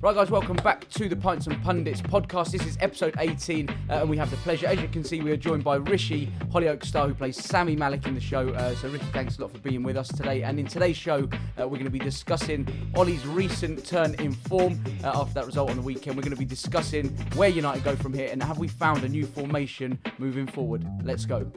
Right guys, welcome back to the Pints and Pundits podcast. This is episode 18 and we have the pleasure, as you can see, we are joined by Rishi, Hollyoaks star who plays Saami Maalik in the show. So Rishi, thanks a lot for being with us today. And in today's show, we're going to be discussing Ollie's recent turn in form after that result on the weekend. We're going to be discussing where United go from here and have we found a new formation moving forward. Let's go.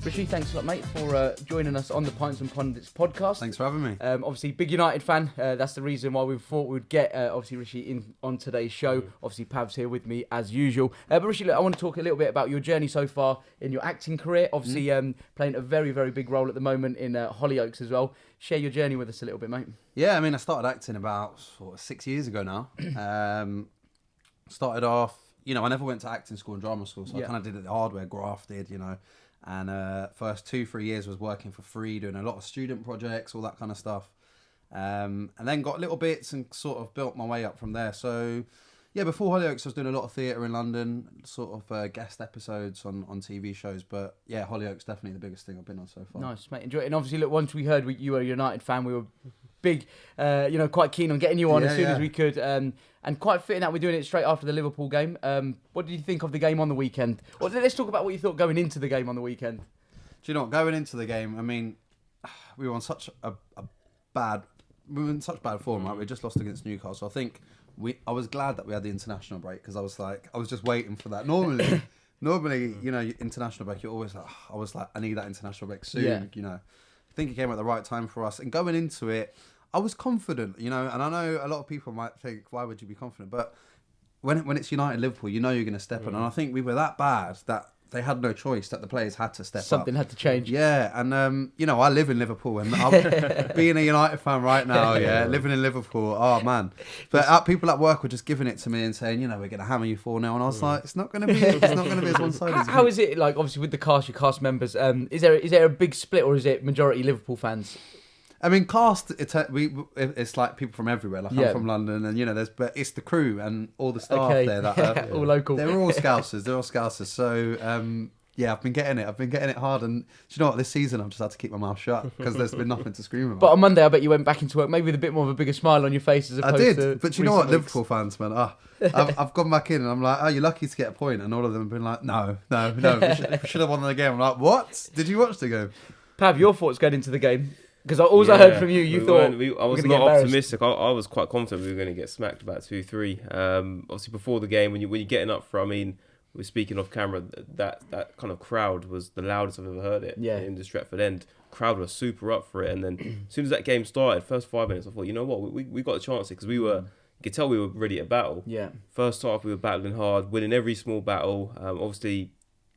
Rishi, thanks a lot, mate, for joining us on the Pints and Pundits podcast. Thanks for having me. Obviously, big United fan. That's the reason why we thought we'd get, obviously, Rishi in on today's show. Obviously, Pav's here with me, as usual. But Rishi, look, I want to talk a little bit about your journey so far in your acting career. Obviously, playing a very, very big role at the moment in Hollyoaks as well. Share your journey with us a little bit, mate. Yeah, I mean, I started acting about 6 years ago now. Started off, I never went to acting school and drama school, so I kind of did it the hard way, grafted, And first 2-3 years was working for free, doing a lot of student projects, all that kind of stuff. And then got little bits and sort of built my way up from there. So, yeah, before Hollyoaks, I was doing a lot of theatre in London, sort of guest episodes on TV shows. But, yeah, Hollyoaks definitely the biggest thing I've been on so far. Nice, mate. Enjoy it. And obviously, look, once we heard you were a United fan, we were big, quite keen on getting you on as soon as we could. And quite fitting that we're doing it straight after the Liverpool game. What did you think of the game on the weekend? Or let's talk about what you thought going into the game on the weekend. Do you know what? Going into the game, I mean, we were on such in such bad form, right? We just lost against Newcastle. I think I was glad that we had the international break because I was just waiting for that. Normally, international break, you're always like, I need that international break soon. I think it came at the right time for us. And going into it, I was confident, and I know a lot of people might think, why would you be confident? But when it's United Liverpool, you're going to step in. And I think we were that bad that they had no choice, that the players had to step up. Something had to change. Yeah, and, I live in Liverpool, and being a United fan right now, living in Liverpool, oh, man. But people at work were just giving it to me and saying, we're going to hammer you 4-0. And I was like, it's not going to be as one-sided. How is it, like, obviously, with the cast, your cast members, is there a big split, or is it majority Liverpool fans? I mean, cast, it's like people from everywhere. Like, I'm from London, and, but it's the crew and all the staff there that all local. They're all Scousers. So, I've been getting it hard. And do you know what? This season, I've just had to keep my mouth shut because there's been nothing to scream about. But on Monday, I bet you went back into work maybe with a bit more of a bigger smile on your face as opposed to I did, but you know what? Liverpool fans, man, I've gone back in and I'm like, you're lucky to get a point. And all of them have been like, no, we should have won the game. I'm like, what? Did you watch the game? Pav, your thoughts going into the game? Because I heard from you thought... I was not optimistic. I was quite confident we were going to get smacked about 2-3. Obviously, before the game, when you're getting up for, we're speaking off camera, that kind of crowd was the loudest I've ever heard it in the Stretford end. Crowd was super up for it. And then as soon as that game started, first 5 minutes, I thought, you know what, we got a chance here because you could tell we were ready to battle. Yeah. First half, we were battling hard, winning every small battle. Obviously,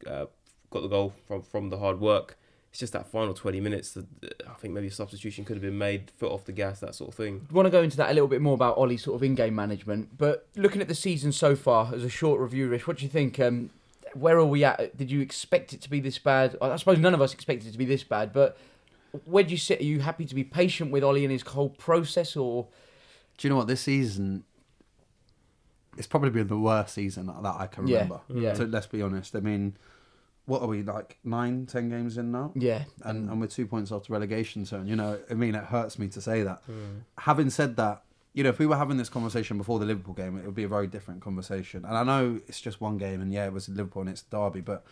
got the goal from the hard work. It's just that final 20 minutes that I think maybe a substitution could have been made, foot off the gas, that sort of thing. I want to go into that a little bit more about Ollie's sort of in-game management. But looking at the season so far, as a short review, Rish, what do you think? Where are we at? Did you expect it to be this bad? I suppose none of us expected it to be this bad, but where do you sit? Are you happy to be patient with Ollie and his whole process? Or do you know what? This season, it's probably been the worst season that I can remember. Yeah. So let's be honest. I mean... What are we, like 9-10 games in now? Yeah. And we're 2 points off the relegation zone. It hurts me to say that. Having said that, if we were having this conversation before the Liverpool game, it would be a very different conversation. And I know it's just one game, and it was Liverpool and it's Derby, but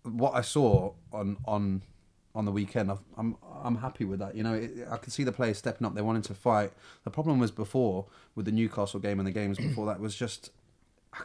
what I saw on the weekend, I'm happy with that. I could see the players stepping up. They wanted to fight. The problem was before, with the Newcastle game and the games before that, was just,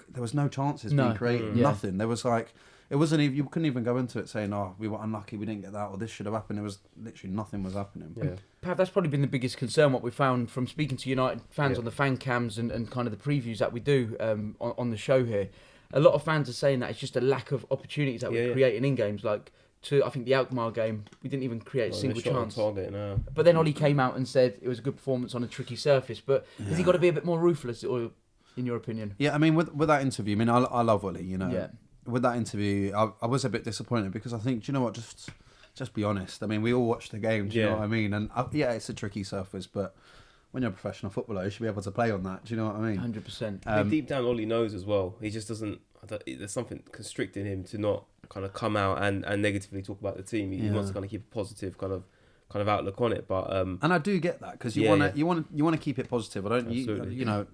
there was no chances being created. Nothing. There was like... It wasn't even, you couldn't even go into it saying, we were unlucky, we didn't get that, or this should have happened. It was literally nothing was happening. Yeah. Pav, that's probably been the biggest concern, what we found from speaking to United fans on the fan cams and kind of the previews that we do on the show here. A lot of fans are saying that it's just a lack of opportunities that we're creating in games. I think the Alkmaar game, we didn't even create a single chance. Target, no. But then Ollie came out and said it was a good performance on a tricky surface. But has he got to be a bit more ruthless, or in your opinion? Yeah, with that interview, I love Ollie, Yeah. With that interview, I was a bit disappointed because I think, do you know what, just be honest. We all watched the game, do you know what I mean? And it's a tricky surface, but when you're a professional footballer, you should be able to play on that, do you know what I mean? 100%. Deep down, Ollie knows as well. He just doesn't, there's something constricting him to not kind of come out and negatively talk about the team. He wants to kind of keep a positive kind of kind of outlook on it. But and I do get that because you want to keep it positive. I don't you know,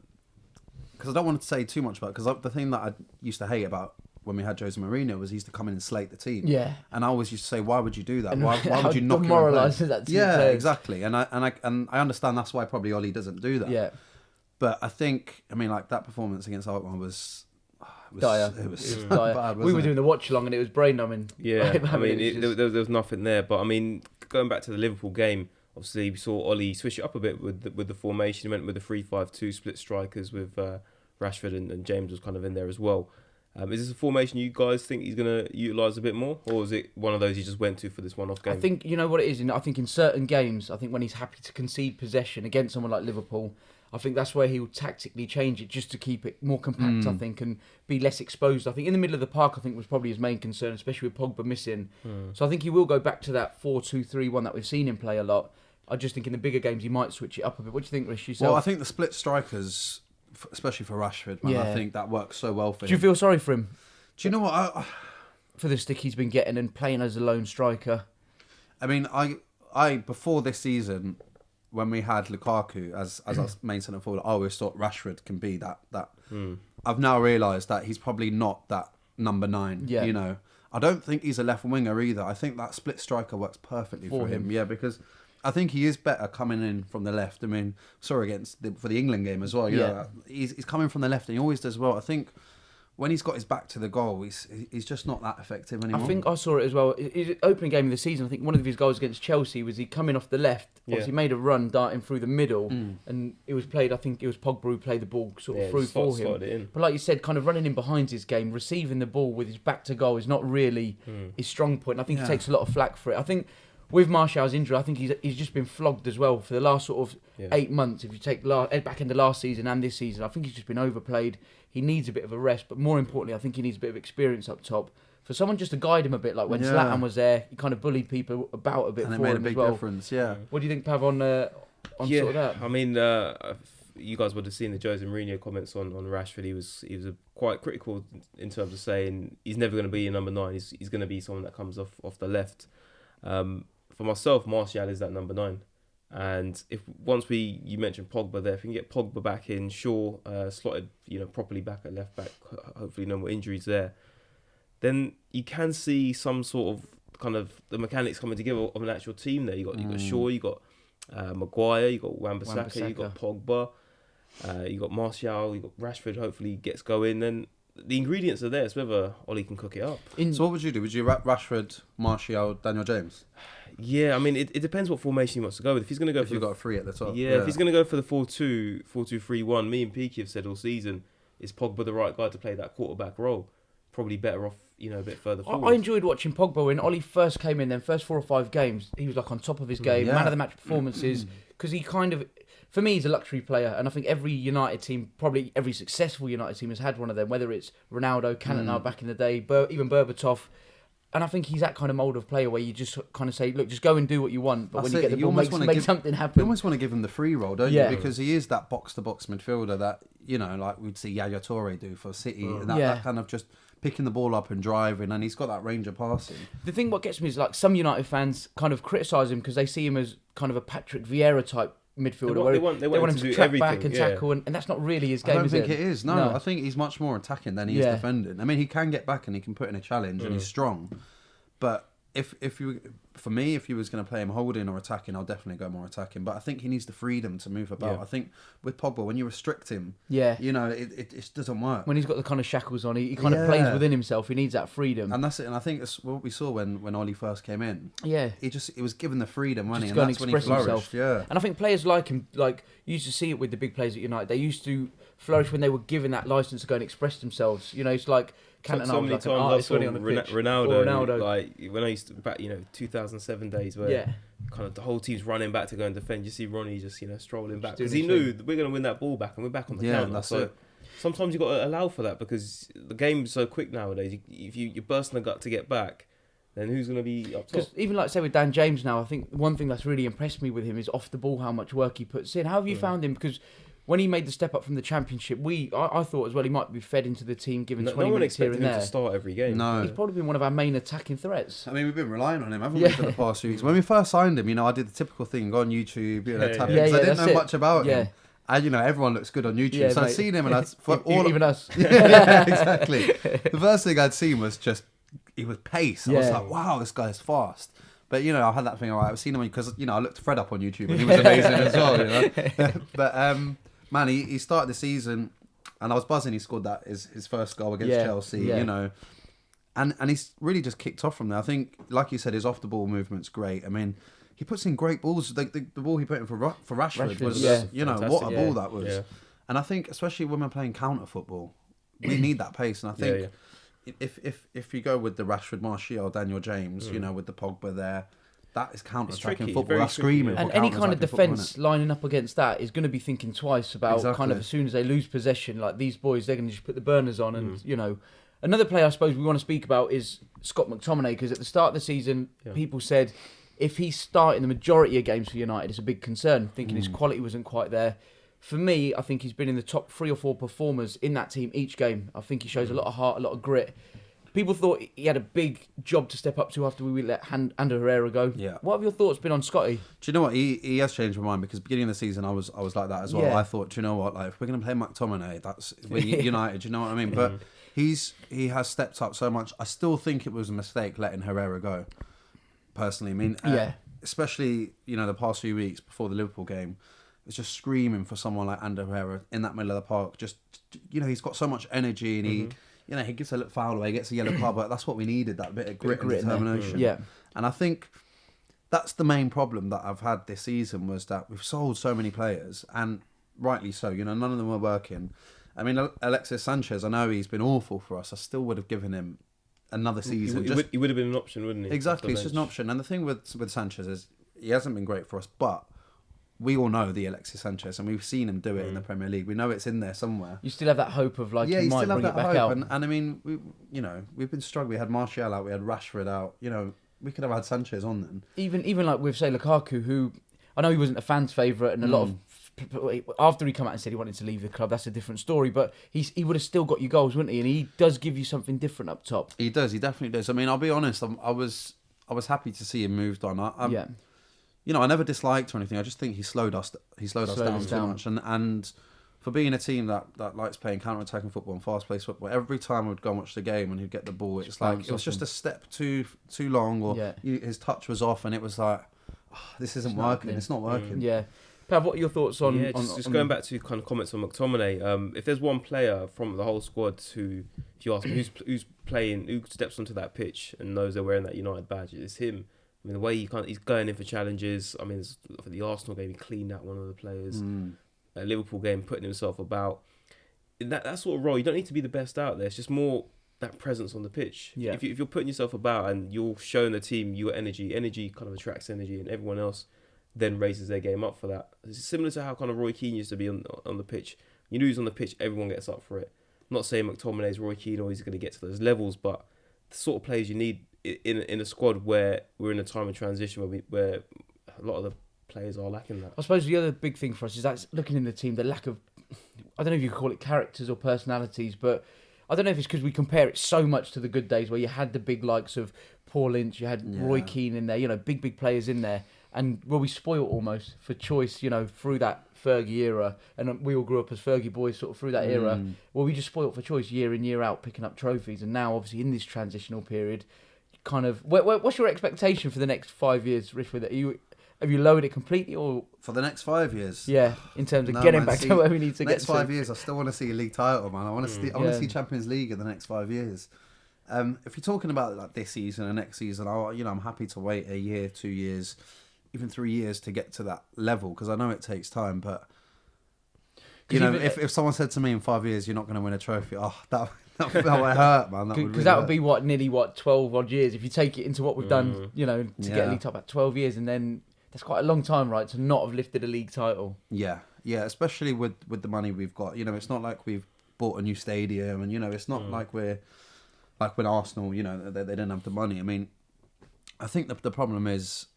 because I don't want to say too much about it, because the thing that I used to hate about when we had Jose Mourinho was he used to come in and slate the team. Yeah. And I always used to say, why would you do that? Why would you knock demoralise that team? Yeah, players. exactly. And I understand that's why probably Ollie doesn't do that. Yeah. But I think, I mean, like that performance against Alkmaar was dire. It was dire. bad. We were doing the watch along and it was brain numbing. Yeah, I mean, there was nothing there. But I mean, going back to the Liverpool game, obviously we saw Ollie switch it up a bit with the formation. He went with the 3-5-2 split strikers with Rashford and James was kind of in there as well. Is this a formation you guys think he's going to utilise a bit more, or is it one of those he just went to for this one-off game? I think, you know what it is, I think in certain games, I think when he's happy to concede possession against someone like Liverpool, I think that's where he will tactically change it just to keep it more compact, I think, and be less exposed. I think in the middle of the park, I think was probably his main concern, especially with Pogba missing. So I think he will go back to that 4-2-3-1 that we've seen him play a lot. I just think in the bigger games, he might switch it up a bit. What do you think, Rishi? Well, I think the split strikers, especially for Rashford, man, I think that works so well for him. Do you feel sorry for him? Do you know what? For the stick he's been getting and playing as a lone striker. I mean, I before this season, when we had Lukaku as our main centre forward, I always thought Rashford can be that. I've now realised that he's probably not that number 9. Yeah. You know, I don't think he's a left winger either. I think that split striker works perfectly for him. Yeah, because I think he is better coming in from the left. I mean, for the England game as well. You know, he's coming from the left and he always does well. I think when he's got his back to the goal, he's just not that effective anymore. I think I saw it as well. His opening game of the season, I think one of his goals against Chelsea was he coming off the left. Obviously made a run darting through the middle, and it was played. I think it was Pogba who played the ball sort of through for him. But like you said, kind of running in behind his game, receiving the ball with his back to goal is not really his strong point. And I think he takes a lot of flack for it. I think with Martial's injury, I think he's just been flogged as well for the last sort of 8 months. If you take back into last season and this season, I think he's just been overplayed. He needs a bit of a rest, but more importantly, I think he needs a bit of experience up top. For someone just to guide him a bit, like when Zlatan was there, he kind of bullied people about a bit and for him as well. And it made a big difference, yeah. What do you think, Pav, on sort of that? I mean, you guys would have seen the Jose Mourinho comments on Rashford. He was quite critical in terms of saying he's never going to be a number 9. He's going to be someone that comes off the left. For myself, Martial is that number 9. And if once you mentioned Pogba there, if we can get Pogba back in, Shaw slotted, properly back at left back, hopefully no more injuries there, then you can see some sort of kind of the mechanics coming together of an actual team there. You got Shaw, you got Maguire, you got Wan-Bissaka, you got Pogba, you got Martial, you got Rashford. Hopefully gets going. Then the ingredients are there. It's whether Ollie can cook it up. So what would you do? Would you Rashford, Martial, Daniel James? Yeah, I mean, it depends what formation he wants to go with. If he's going to go if you've got a 3 at the top. Yeah, if he's going to go for the 4-2-3-1, me and Peaky have said all season, is Pogba the right guy to play that quarterback role? Probably better off, a bit further forward. I enjoyed watching Pogba when Ollie first came in. Then first 4 or 5 games, he was like on top of his game, man of the match performances. Because he kind of, for me, he's a luxury player, and I think every United team, probably every successful United team, has had one of them. Whether it's Ronaldo, Cantona back in the day, even Berbatov. And I think he's that kind of mould of player where you just kind of say, look, just go and do what you want. But when you get the ball, make something happen. You almost want to give him the free role, don't you? Because he is that box-to-box midfielder that, like we'd see Yaya Toure do for City. And that kind of just picking the ball up and driving. And he's got that range of passing. The thing what gets me is like some United fans kind of criticise him because they see him as kind of a Patrick Vieira type midfielder. They want him to track back and tackle, and that's not really his game. I don't think it is. No, I think he's much more attacking than he is defending. I mean, he can get back and he can put in a challenge, and he's strong. But if he was going to play him holding or attacking, I'll definitely go more attacking. But I think he needs the freedom to move about. I think with Pogba, when you restrict him, it just doesn't work. When he's got the kind of shackles on, he kind of plays within himself. He needs that freedom, and that's it. And I think it's what we saw when Ollie first came in. Yeah, he was given the freedom, wasn't he? And that's when he flourished. Himself. Yeah, and I think players like him, like you used to see it with the big players at United. They used to flourish when they were given that license to go and express themselves. It's like. So many times I saw Ronaldo, like when I used to back, 2007 days where kind of the whole team's running back to go and defend. You see Ronnie just strolling back because he knew we're going to win that ball back and we're back on the counter. That's so it. Sometimes you got to allow for that because the game's so quick nowadays. If you're bursting the gut to get back, then who's going to be up top? Because even like say with Dan James now, I think one thing that's really impressed me with him is off the ball how much work he puts in. How have you found him? Because when he made the step up from the Championship, I thought as well he might be fed into the team, given 20 minutes here and there. No one expected him to start every game. No. He's probably been one of our main attacking threats. I mean, we've been relying on him, haven't we, for the past few weeks? When we first signed him, I did the typical thing, go on YouTube, tap him, because I didn't know much about him. And, everyone looks good on YouTube. So I'd seen him, and even us. Yeah, exactly. The first thing I'd seen was just, he was pace. I was like, wow, this guy's fast. But, I had that thing, all right, I've seen him because, I looked Fred up on YouTube and he was amazing as well, But, man, he started the season and I was buzzing he scored his first goal against Chelsea, And he's really just kicked off from there. I think, like you said, his off-the-ball movement's great. I mean, he puts in great balls. The ball he put in for Rashford was, what a ball that was. Yeah. And I think, especially when we're playing counter football, we need that pace. And I think if you go with the Rashford, Martial, Daniel James, with the Pogba there, that is counter-attacking football. That's screaming. And any kind of defence lining up against that is going to be thinking twice about kind of as soon as they lose possession, like these boys, they're going to just put the burners on. And, another player I suppose we want to speak about is Scott McTominay, because at the start of the season, people said if he's starting the majority of games for United, it's a big concern, thinking his quality wasn't quite there. For me, I think he's been in the top 3 or 4 performers in that team each game. I think he shows a lot of heart, a lot of grit. People thought he had a big job to step up to after we let Ander Herrera go. Yeah. What have your thoughts been on Scotty? Do you know what? He has changed my mind, because beginning of the season I was like that as well. Yeah. I thought, do you know what? Like, if we're going to play McTominay, we're United. Do you know what I mean? But he has stepped up so much. I still think it was a mistake letting Herrera go. Personally, I mean, especially the past few weeks before the Liverpool game, it's just screaming for someone like Ander Herrera in that middle of the park. Just he's got so much energy, and he gives a little foul away, gets a yellow card, but that's what we needed, that bit of grit and determination. Yeah. And I think that's the main problem that I've had this season, was that we've sold so many players, and rightly so, none of them were working. I mean, Alexis Sanchez, I know he's been awful for us. I still would have given him another season. He would have been an option, wouldn't he? Exactly, it's just an option. And the thing with Sanchez is he hasn't been great for us, but we all know the Alexis Sanchez, and we've seen him do it in the Premier League. We know it's in there somewhere. You still have that hope of he might bring it back out. And I mean, we've been struggling. We had Martial out, we had Rashford out. We could have had Sanchez on then. Even like with, say, Lukaku, who I know he wasn't a fan's favourite, and a lot of after he come out and said he wanted to leave the club, that's a different story. But he would have still got you goals, wouldn't he? And he does give you something different up top. He does. He definitely does. I mean, I'll be honest. I was happy to see him moved on. I never disliked or anything. I just think he slowed us down too much. And for being a team that likes playing counter-attacking football and fast-paced football, every time we'd go and watch the game and he'd get the ball, it's like it was just a step too long, or his touch was off, and it was like, this isn't working. It's not working. Yeah. Pav, what are your thoughts on... Yeah, just going back to kind of comments on McTominay, if there's one player from the whole squad who, if you ask me, who's playing, who steps onto that pitch and knows they're wearing that United badge, it's him. I mean, the way he's going in for challenges. I mean, for the Arsenal game, he cleaned out one of the players. A Liverpool game, putting himself about. In that sort of role, you don't need to be the best out there. It's just more that presence on the pitch. Yeah. If you're putting yourself about and you're showing the team your energy kind of attracts energy, and everyone else then raises their game up for that. It's similar to how kind of Roy Keane used to be on the pitch. You know, he's on the pitch, everyone gets up for it. I'm not saying McTominay's Roy Keane or he's going to get to those levels, but the sort of players you need in a squad where we're in a time of transition where a lot of the players are lacking that. I suppose the other big thing for us is that's looking in the team, the lack of, I don't know if you could call it characters or personalities, but I don't know if it's because we compare it so much to the good days where you had the big likes of Paul Lynch, you had Roy Keane in there, big players in there, and we spoiled almost for choice, through that Fergie era, and we all grew up as Fergie boys sort of through that era, where we just spoiled for choice year in, year out, picking up trophies, and now obviously in this transitional period, kind of, what's your expectation for the next 5 years, Rich? With it, have you lowered it completely, or for the next 5 years? Yeah, in terms of getting back to where we need to get to. Next 5 years, I still want to see a league title, man. I want to see Champions League in the next 5 years. If you're talking about like this season and next season, I'm happy to wait a year, 2 years, even 3 years to get to that level, because I know it takes time. But if someone said to me in 5 years you're not going to win a trophy, that would hurt, man. Because that would be 12 odd years if you take it into what we've done, to get a league title, about 12 years, and then that's quite a long time, right, to not have lifted a league title. Yeah, especially with the money we've got. It's not like we've bought a new stadium, and it's not like we're like when Arsenal, they didn't have the money. I mean, I think the problem is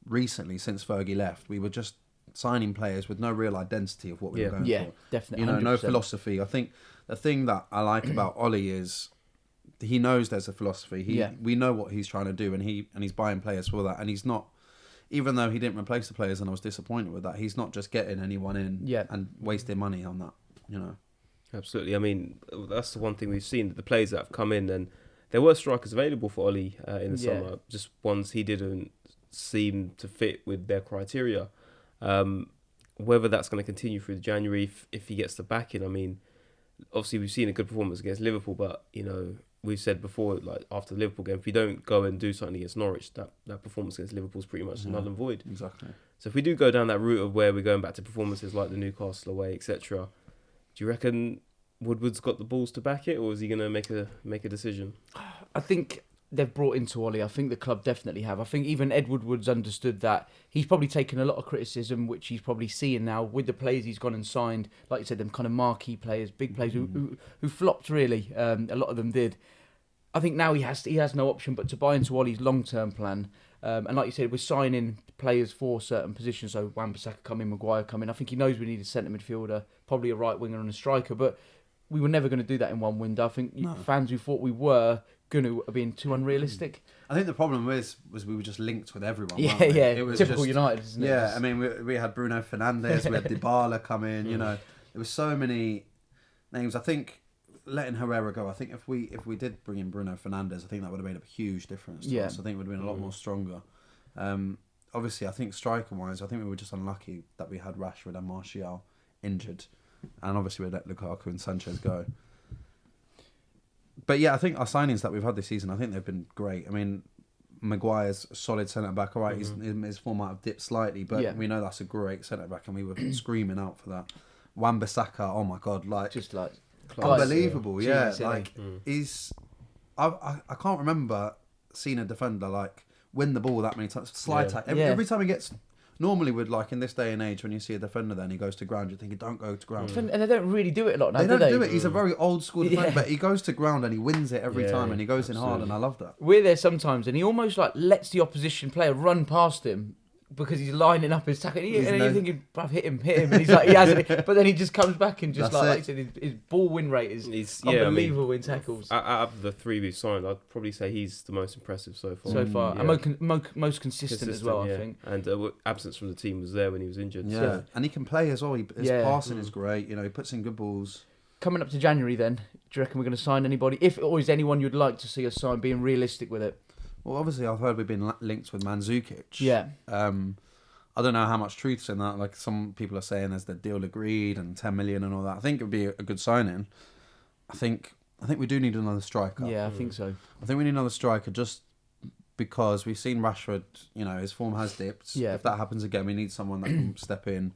recently, since Fergie left, we were just signing players with no real identity of what we were going for. Yeah, definitely. You know, 100%. no philosophy. I think the thing that I like about Ollie is he knows there's a philosophy. We know what he's trying to do, and he's buying players for that. And he's not, even though he didn't replace the players, and I was disappointed with that, he's not just getting anyone in and wasting money on that. You know. Absolutely. I mean, that's the one thing we've seen, the players that have come in, and there were strikers available for Ollie in the summer, just ones he didn't seem to fit with their criteria. Whether that's going to continue through January, if he gets the backing, I mean, obviously we've seen a good performance against Liverpool, but, you know, we've said before, like after the Liverpool game, if we don't go and do something against Norwich, that performance against Liverpool is pretty much null and void. Exactly. So if we do go down that route of where we're going back to performances like the Newcastle away, etc., do you reckon Woodward's got the balls to back it, or is he going to make a decision? I think they've brought into Ollie. I think the club definitely have. I think even Ed Woodward's understood that. He's probably taken a lot of criticism, which he's probably seeing now with the players he's gone and signed. Like you said, them kind of marquee players, big players who flopped really. A lot of them did. I think now he has no option but to buy into Ollie's long-term plan. And like you said, we're signing players for certain positions. So Wan-Bissaka coming, Maguire coming. I think he knows we need a centre midfielder, probably a right winger and a striker. But we were never going to do that in one window. I think fans who thought we were going to have been too unrealistic. I think the problem was we were just linked with everyone. Yeah, weren't we? yeah. It was typical just, United, isn't it? Yeah, I mean, we had Bruno Fernandes, we had Dybala come in. You know, there were so many names. I think letting Herrera go. I think if we did bring in Bruno Fernandes, I think that would have made a huge difference. To us. I think it would have been a lot more stronger. Obviously, I think striker-wise, I think we were just unlucky that we had Rashford and Martial injured, and obviously we let Lukaku and Sanchez go. But yeah, I think our signings that we've had this season, I think they've been great. I mean, Maguire's a solid centre-back. All right, his form might have dipped slightly, but we know that's a great centre-back, and we were screaming out for that. Wan-Bissaka, oh my God, just like unbelievable, he's... I can't remember seeing a defender like win the ball that many times. Slide tackle. Every time he gets... Normally, in this day and age, when you see a defender then he goes to ground, you're thinking, don't go to ground. And they don't really do it a lot now, They don't do it. He's a very old school defender, but he goes to ground and he wins it every time, and he goes in hard, and I love that. We're there sometimes, and he almost lets the opposition player run past him because he's lining up his tackle. And you're thinking, bruv, hit him. And he's like, he hasn't. But then he just comes back and just like I said, his ball win rate is unbelievable in tackles. Out of the three we've signed, I'd probably say he's the most impressive so far. And most consistent as well, I think. And absence from the team was there when he was injured. Yeah, so. And he can play as well. His passing is great. You know, he puts in good balls. Coming up to January then, do you reckon we're going to sign anybody? Or is anyone you'd like to see us sign, being realistic with it? Well, obviously, I've heard we've been linked with Mandzukic. Yeah. I don't know how much truth's in that. Like, some people are saying there's the deal agreed and 10 million and all that. I think it would be a good signing. I think we do need another striker. Yeah, I think so. I think we need another striker just because we've seen Rashford, you know, his form has dipped. Yeah. If that happens again, we need someone that can step in.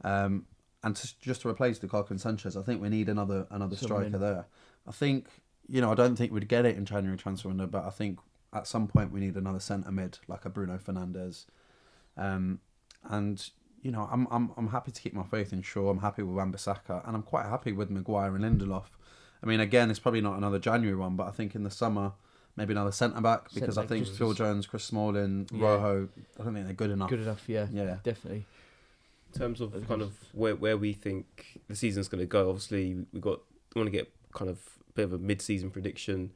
And just to replace Lukaku and Sanchez, I think we need another striker there. I think, you know, I don't think we'd get it in January transfer window, but I think at some point we need another centre mid, like a Bruno Fernandes. And you know, I'm happy to keep my faith in Shaw. I'm happy with Wan-Bissaka, and I'm quite happy with Maguire and Lindelof. I mean, again, it's probably not another January one, but I think in the summer maybe another centre back, because I think Phil Jones, Chris Smalling, Rojo, I don't think they're good enough. Good enough, yeah, definitely. In terms of kind of where we think the season's going to go, obviously we want to get kind of a bit of a mid-season prediction.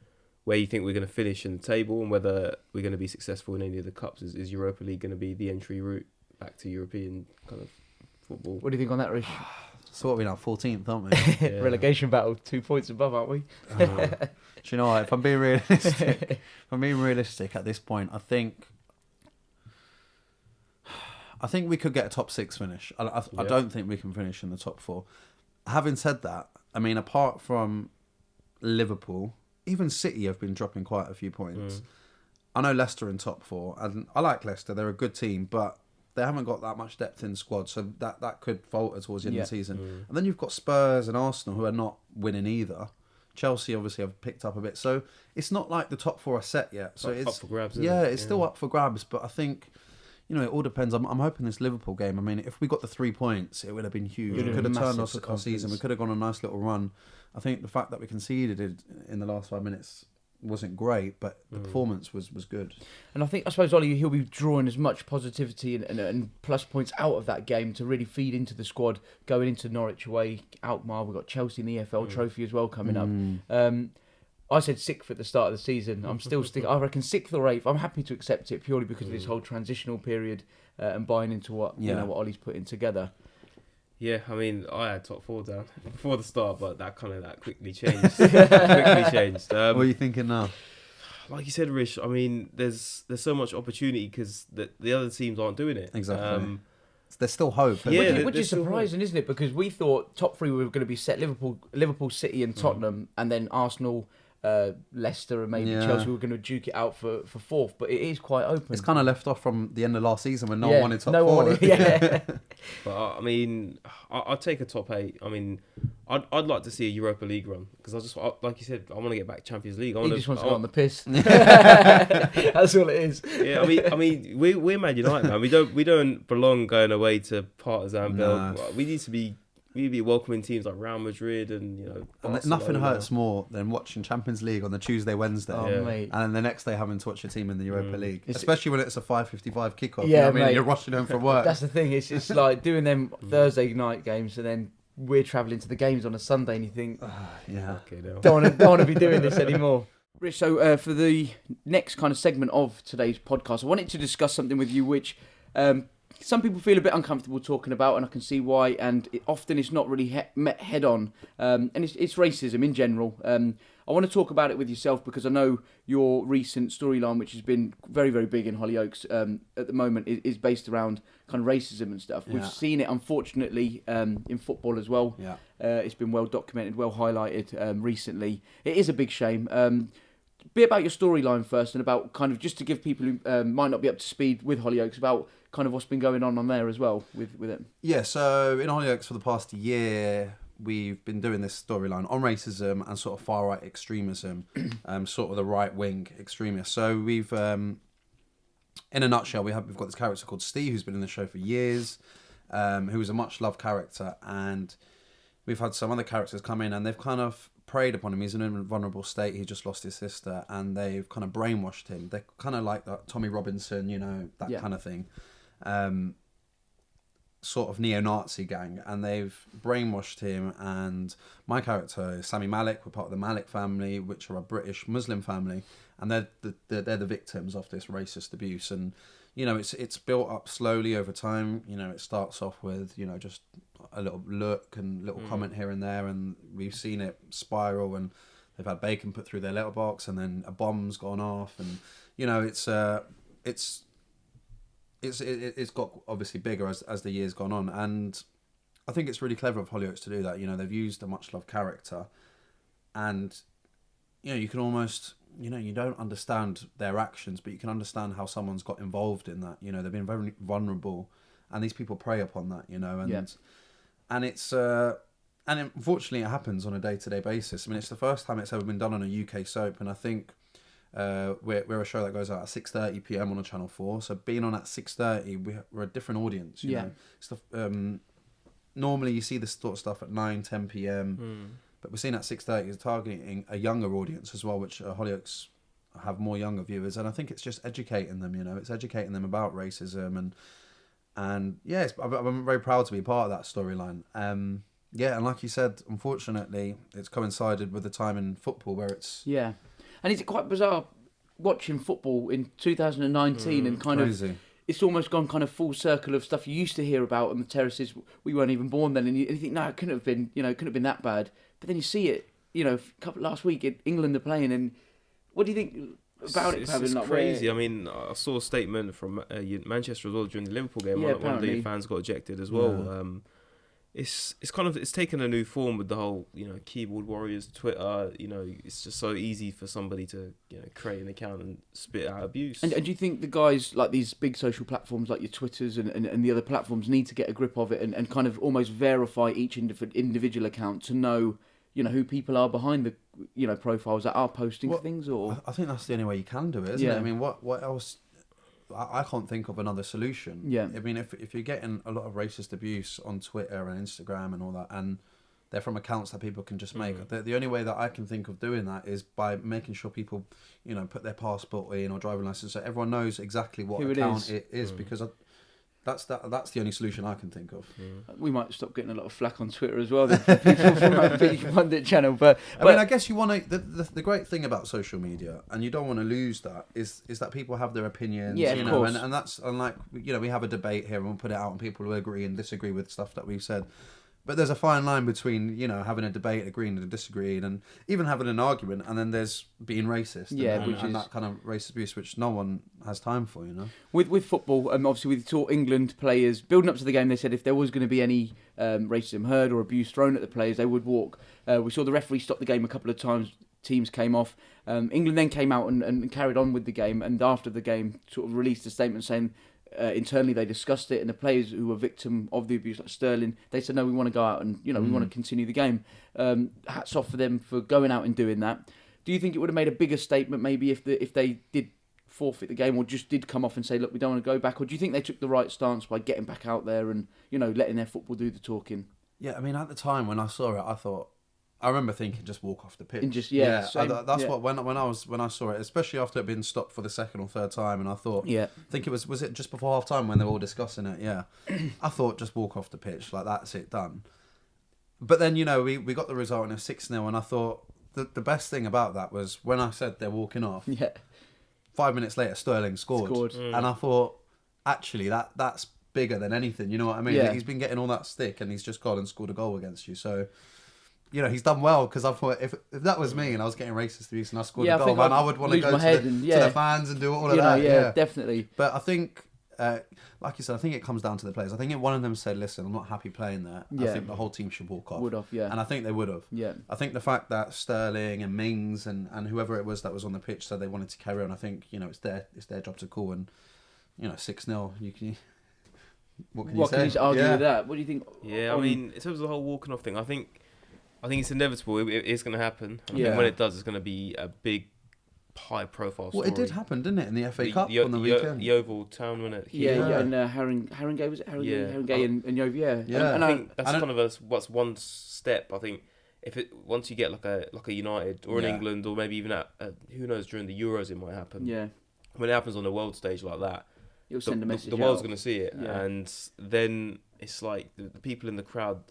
Where you think we're going to finish in the table, and whether we're going to be successful in any of the cups. Is Europa League going to be the entry route back to European kind of football? What do you think on that, Rish? So what are we now, 14th, aren't we? Yeah. Relegation battle, 2 points above, aren't we? Do you know what? If I'm being realistic at this point, I think we could get a top 6 finish. I don't think we can finish in the top 4. Having said that, I mean, apart from Liverpool, even City have been dropping quite a few points. I know Leicester in top 4, and I like Leicester. They're a good team, but they haven't got that much depth in the squad, so that could falter towards the end of the season. And then you've got Spurs and Arsenal, who are not winning either. Chelsea obviously have picked up a bit, so it's not like the top 4 are set yet. So it's up for grabs. It's still up for grabs, but I think, you know, it all depends. I'm hoping this Liverpool game, I mean, if we got the 3 points, it would have been huge. It could have turned our season. We could have gone on a nice little run. I think the fact that we conceded in the last 5 minutes wasn't great, but the performance was good. And I suppose Ollie, he'll be drawing as much positivity and plus points out of that game to really feed into the squad going into Norwich away, Alkmaar. We've got Chelsea in the EFL Trophy as well coming up. I said 6th at the start of the season. I'm still sticking. I reckon 6th or 8th. I'm happy to accept it purely because of this whole transitional period and buying into what what Ollie's putting together. Yeah, I mean, I had top 4 down before the start, but that quickly changed. What are you thinking now? Like you said, Rish, I mean, there's so much opportunity because the other teams aren't doing it. Exactly. There's still hope. Which is surprising, isn't it? Because we thought top 3 were going to be set: Liverpool, City, and Tottenham, and then Arsenal, Leicester, and maybe Chelsea were going to duke it out for 4th. But it is quite open. It's kind of left off from the end of last season when no one wanted top 4. But I mean, I'd take a top 8. I mean, I'd like to see a Europa League run because like you said, I want to get back Champions League. He just wants to go on the piss. That's all it is. Yeah, I mean, we're Man United, man. We don't belong going away to Partizan Belgrade. We need to be welcoming teams like Real Madrid and and nothing hurts more than watching Champions League on the Tuesday, Wednesday, mate. and then the next day having to watch your team in the Europa League, especially when it's a 5:55 kickoff. Yeah, mate. You're rushing home from work. That's the thing. It's like doing them Thursday night games and then we're travelling to the games on a Sunday, and you think, okay, no. don't want to be doing this anymore. Rich, so for the next kind of segment of today's podcast, I wanted to discuss something with you which some people feel a bit uncomfortable talking about, and I can see why, and often it's not really met head on, and it's racism in general. I want to talk about it with yourself because I know your recent storyline, which has been very, very big in Hollyoaks at the moment, is based around kind of racism and stuff. We've seen it, unfortunately, in football as well. Yeah. It's been well documented, well highlighted recently. It is a big shame. Bit about your storyline first, and about kind of just to give people who might not be up to speed with Hollyoaks about kind of what's been going on there as well with it. Yeah, so in Hollyoaks for the past year, we've been doing this storyline on racism and sort of far right extremism, sort of the right wing extremists. So we've, in a nutshell, we've got this character called Steve who's been in the show for years, who is a much loved character, and we've had some other characters come in and they've kind of preyed upon him. He's in a vulnerable state. He just lost his sister, and they've kind of brainwashed him. They're kind of like that Tommy Robinson, that kind of thing. Sort of neo-Nazi gang, and they've brainwashed him. And my character is Saami Maalik. We're part of the Maalik family, which are a British Muslim family, and they're the victims of this racist abuse. And it's built up slowly over time. It starts off with just a little look and little comment here and there, and we've seen it spiral. And they've had bacon put through their letterbox, and then a bomb's gone off, and it's got obviously bigger as the years gone on, and I think it's really clever of Hollyoaks to do that. They've used a much loved character, and you can almost you don't understand their actions, but you can understand how someone's got involved in that. They've been very vulnerable, and these people prey upon that. And it's and unfortunately it happens on a day-to-day basis. I mean, it's the first time it's ever been done on a UK soap, and I think. We're a show that goes out at 6:30 p.m. on a Channel 4. So being on at 6:30, we're a different audience. You know? It's normally you see this sort of stuff at 9-10 p.m. But we're seeing at 6:30 is targeting a younger audience as well, which Hollyoaks have more younger viewers, and I think it's just educating them. It's educating them about racism, and I'm very proud to be part of that storyline. And like you said, unfortunately, it's coincided with the time in football where it's And is it quite bizarre watching football in 2019 and kind crazy. Of it's almost gone kind of full circle of stuff you used to hear about on the terraces. We weren't even born then, and you think, no, it couldn't have been, couldn't have been that bad. But then you see it, last week England are playing, and what do you think about it? It's crazy. I mean, I saw a statement from Manchester as well during the Liverpool game. One of the fans got ejected as well. Yeah. It's taken a new form with the whole keyboard warriors Twitter. It's just so easy for somebody to create an account and spit out abuse. And do you think the guys like these big social platforms like your Twitters and the other platforms need to get a grip of it and kind of almost verify each individual account to know who people are behind the profiles that are posting things? Or I think that's the only way you can do it, isn't it? I mean, what else? I can't think of another solution. Yeah. I mean, if you're getting a lot of racist abuse on Twitter and Instagram and all that, and they're from accounts that people can just make. The only way that I can think of doing that is by making sure people, put their passport in or driving license, so everyone knows exactly what account it is, because that's the only solution I can think of. We might stop getting a lot of flack on Twitter as well, from people from our Peaky Pundit channel. But I mean, I guess you want to. The great thing about social media, and you don't want to lose that, is that people have their opinions. Yeah, of course. And that's unlike we have a debate here and we'll put it out and people will agree and disagree with stuff that we've said. But there's a fine line between, having a debate, agreeing and disagreeing, and even having an argument, and then there's being racist, and that kind of racist abuse, which no one has time for, With football, obviously we saw England players, building up to the game, they said if there was going to be any racism heard or abuse thrown at the players, they would walk. We saw the referee stop the game a couple of times, teams came off. England then came out and carried on with the game, and after the game sort of released a statement saying, internally they discussed it, and the players who were victim of the abuse, like Sterling, they said no, we want to go out and we want to continue the game. Hats off for them for going out and doing that. Do you think it would have made a bigger statement maybe if they did forfeit the game, or just did come off and say, look, we don't want to go back? Or do you think they took the right stance by getting back out there and letting their football do the talking? Yeah, I mean, at the time when I saw it, I remember thinking, just walk off the pitch. And just what when I saw it, especially after it being stopped for the second or third time, and I thought, I think it was it just before half time when they were all discussing it. Yeah, I thought just walk off the pitch, like that's it, done. But then we got the result and it was 6-0, and I thought the best thing about that was when I said they're walking off. Yeah. 5 minutes later, Sterling scored. And I thought, actually, that's bigger than anything. You know what I mean? Yeah. He's been getting all that stick, and he's just gone and scored a goal against you. So, he's done well, because I thought if that was me and I was getting racist abuse and I scored a goal, man, I would want to go to the fans and do all of that. Yeah, definitely. But I think, like you said, I think it comes down to the players. I think if one of them said, listen, I'm not happy playing there, I think the whole team should walk off. Would have, yeah. And I think they would have. Yeah. I think the fact that Sterling and Mings and whoever it was that was on the pitch said they wanted to carry on, I think, it's their job to call. And, 6-0, what can you say? Can you argue with that? What do you think? Yeah, I mean, in terms of the whole walking off thing, I think it's inevitable. It's going to happen. I think when it does, it's going to be a big, high-profile story. Well, it did happen, didn't it, in the FA Cup on the weekend? The Oval Town, wasn't it? Yeah, and Haringey, was it? Haringey and Yeovil, yeah. And I think that's kind of what's one step. I think once you get like a United or an England, or maybe even who knows, during the Euros it might happen. Yeah. When it happens on the world stage like that, it'll send a message. The world's going to see it, and then it's like the people in the crowd.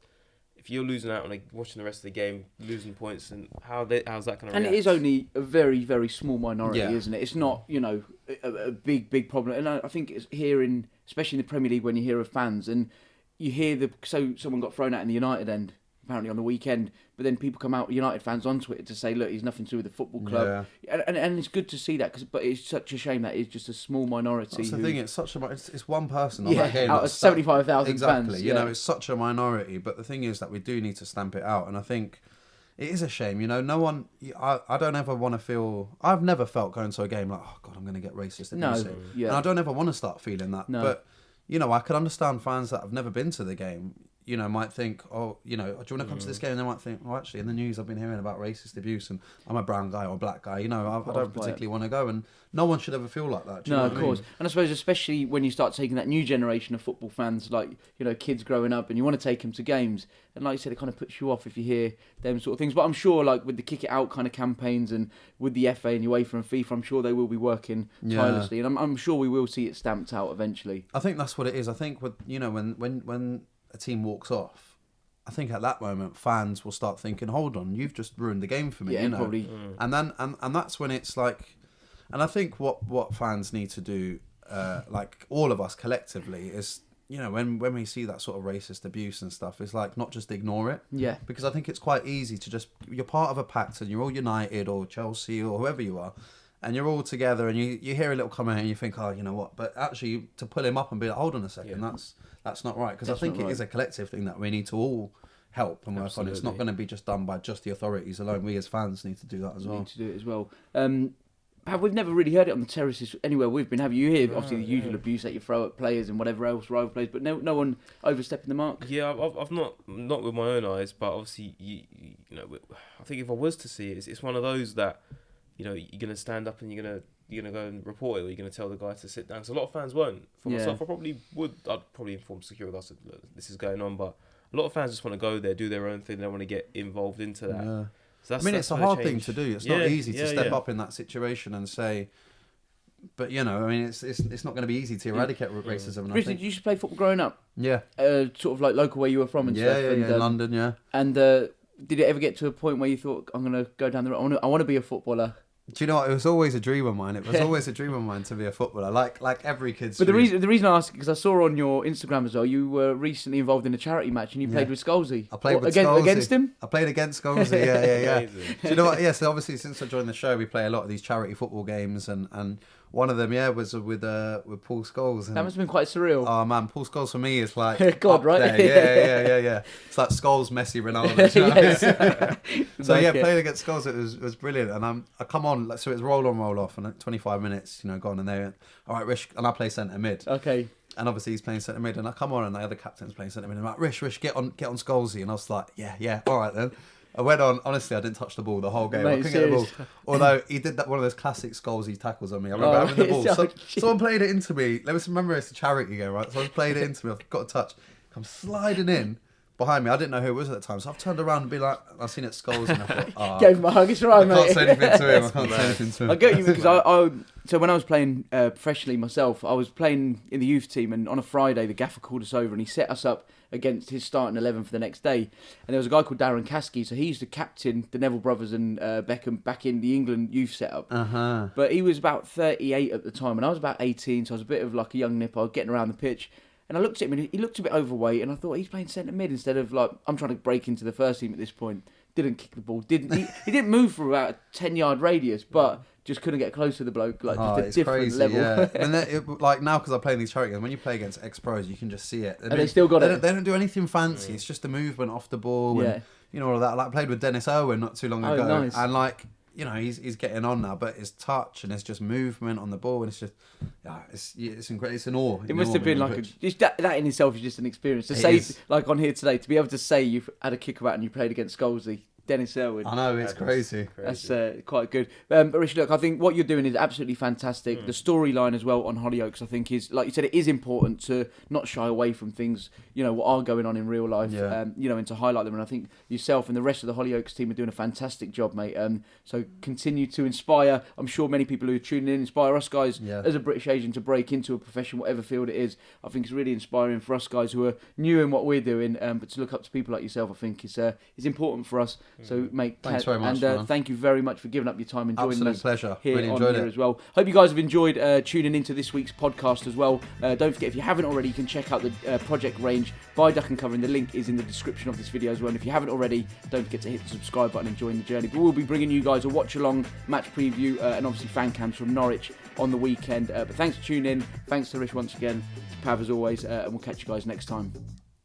If you're losing out on watching the rest of the game, losing points, and how's that going to react? And it is only a very, very small minority, isn't it? It's not, a big problem. And I think it's here especially in the Premier League, when you hear of fans and you hear someone got thrown out in the United end, apparently on the weekend, but then people come out, United fans on Twitter, to say, look, he's nothing to do with the football club. Yeah. And it's good to see that, but it's such a shame that it's just a small minority. That's the thing, it's one person on that game. Out of 75,000 exactly, fans. It's such a minority, but the thing is that we do need to stamp it out, and I think it is a shame, no one, I don't ever want to feel, I've never felt going to a game like, oh God, I'm going to get racist. And I don't ever want to start feeling that, but, I can understand fans that have never been to the game, might think, oh, do you want to come to this game? And they might think, well, actually, in the news I've been hearing about racist abuse, and I'm a brown guy or a black guy, I don't particularly want to go, and no one should ever feel like that. Do you know what of course. I mean? And I suppose especially when you start taking that new generation of football fans, like, kids growing up, and you want to take them to games, and like you said, it kind of puts you off if you hear them sort of things. But I'm sure, like, with the Kick It Out kind of campaigns, and with the FA and UEFA and FIFA, I'm sure they will be working tirelessly, and I'm sure we will see it stamped out eventually. I think that's what it is. I think with when a team walks off, I think at that moment fans will start thinking, hold on, you've just ruined the game for me. Probably. And then and that's when it's like, and I think what fans need to do, like all of us collectively, is when we see that sort of racist abuse and stuff, it's like not just ignore it. Yeah. Because I think it's quite easy to you're part of a pact and you're all United or Chelsea or whoever you are, and you're all together and you hear a little comment and you think, oh, you know what? But actually, to pull him up and be like, hold on a second, that's not right. Because I think it is a collective thing that we need to all help and work on. It's not going to be just done by just the authorities alone. We as fans need to do that as well. We need to do it as well. We've never really heard it on the terraces anywhere we've been, have you? You hear obviously the usual abuse that you throw at players and whatever else, rival players, but no one overstepping the mark. Yeah, I've not with my own eyes, but obviously I think if I was to see it, it's one of those that you're gonna stand up and you're you're going to go and report it, or you're going to tell the guy to sit down? Because a lot of fans won't. For myself, I probably would. I'd probably inform security. I said, look, this is going on, but a lot of fans just want to go there, do their own thing. They don't want to get involved into that. Yeah. So it's a hard thing to do. It's not easy to step up in that situation and say. But it's not going to be easy to eradicate racism. Chris, did you used to play football growing up? Yeah. Sort of like local where you were from and stuff. In London. Yeah. And did it ever get to a point where you thought, I'm going to go down the road? I want to be a footballer. Do you know what? It was always a dream of mine. It was always a dream of mine to be a footballer, like every kid's. But the reason I ask, because I saw on your Instagram as well, you were recently involved in a charity match and you played with Scholesy. I played with Scholesy. Against him? I played against Scholesy. Yeah. Do you know what? Yeah. So obviously, since I joined the show, we play a lot of these charity football games, and one of them, was with Paul Scholes. And, that must have been quite surreal. Oh man, Paul Scholes for me is like God, right? There. Yeah. It's like Scholes, Messi, Ronaldo. You know? Yes. So playing against Scholes, it was brilliant. And I come on, so it's roll on, roll off, and 25 minutes, gone, and they went, all right, Rish, and I play centre mid. Okay. And obviously he's playing centre mid, and I come on, and the other captain's playing centre mid. And I'm like, Rish, get on Scholesy, and I was like, yeah, all right then. I went on. Honestly, I didn't touch the ball the whole game. Mate, I couldn't get the ball. Although he did that one of those classic Scholesy tackles on me. I remember having the ball. Someone played it into me. Let me remember, it's a charity game, right? So I played it into me. I've got a touch. I'm sliding in behind me. I didn't know who it was at the time, so I've turned around and been like, I've seen it Scholes, and I thought, gave him a hug. It's right, mate. I can't say anything to him. I get you because so when I was playing professionally myself, I was playing in the youth team, and on a Friday the gaffer called us over and he set us up against his starting 11 for the next day. And there was a guy called Darren Caskey, so he used to captain the Neville brothers and Beckham back in the England youth setup. But he was about 38 at the time, and I was about 18, so I was a bit of like a young nipper getting around the pitch. And I looked at him, and he looked a bit overweight, and I thought, he's playing centre mid instead of, like, I'm trying to break into the first team at this point. Didn't kick the ball. He didn't move for about a 10-yard radius, but just couldn't get close to the bloke. Like, just a different crazy, level. Yeah. And like now, because I play in these charity games, when you play against ex-pros, you can just see it. They still got it. They don't do anything fancy. It's just the movement off the ball and, all of that. Like, I played with Dennis Irwin not too long ago. Nice. And, like, he's getting on now, but his touch and it's just movement on the ball, and it's just, it's incredible. It's an awe. It must have been like that in itself is just an experience. To say, like on here today, to be able to say you've had a kickabout and you played against Scholesy, Dennis Irwin. I know, it's crazy. That's quite good. But Rishi, look, I think what you're doing is absolutely fantastic. The storyline as well on Hollyoaks, I think, is, like you said, it is important to not shy away from things, what are going on in real life, and to highlight them. And I think yourself and the rest of the Hollyoaks team are doing a fantastic job, mate. So continue to inspire. I'm sure many people who are tuning in inspire us guys as a British agent to break into a profession, whatever field it is. I think it's really inspiring for us guys who are new in what we're doing, but to look up to people like yourself, I think is important for us. So, mate, thanks very much, and thank you very much for giving up your time and joining us. Pleasure. Here really on enjoyed here it as well. Hope you guys have enjoyed tuning into this week's podcast as well. Don't forget, if you haven't already, you can check out the project range by Duck and Cover, and the link is in the description of this video as well. And if you haven't already, don't forget to hit the subscribe button and join the journey. But we'll be bringing you guys a watch-along, match preview, and obviously fan cams from Norwich on the weekend. But thanks for tuning in. Thanks to Rish once again. Pav as always, and we'll catch you guys next time.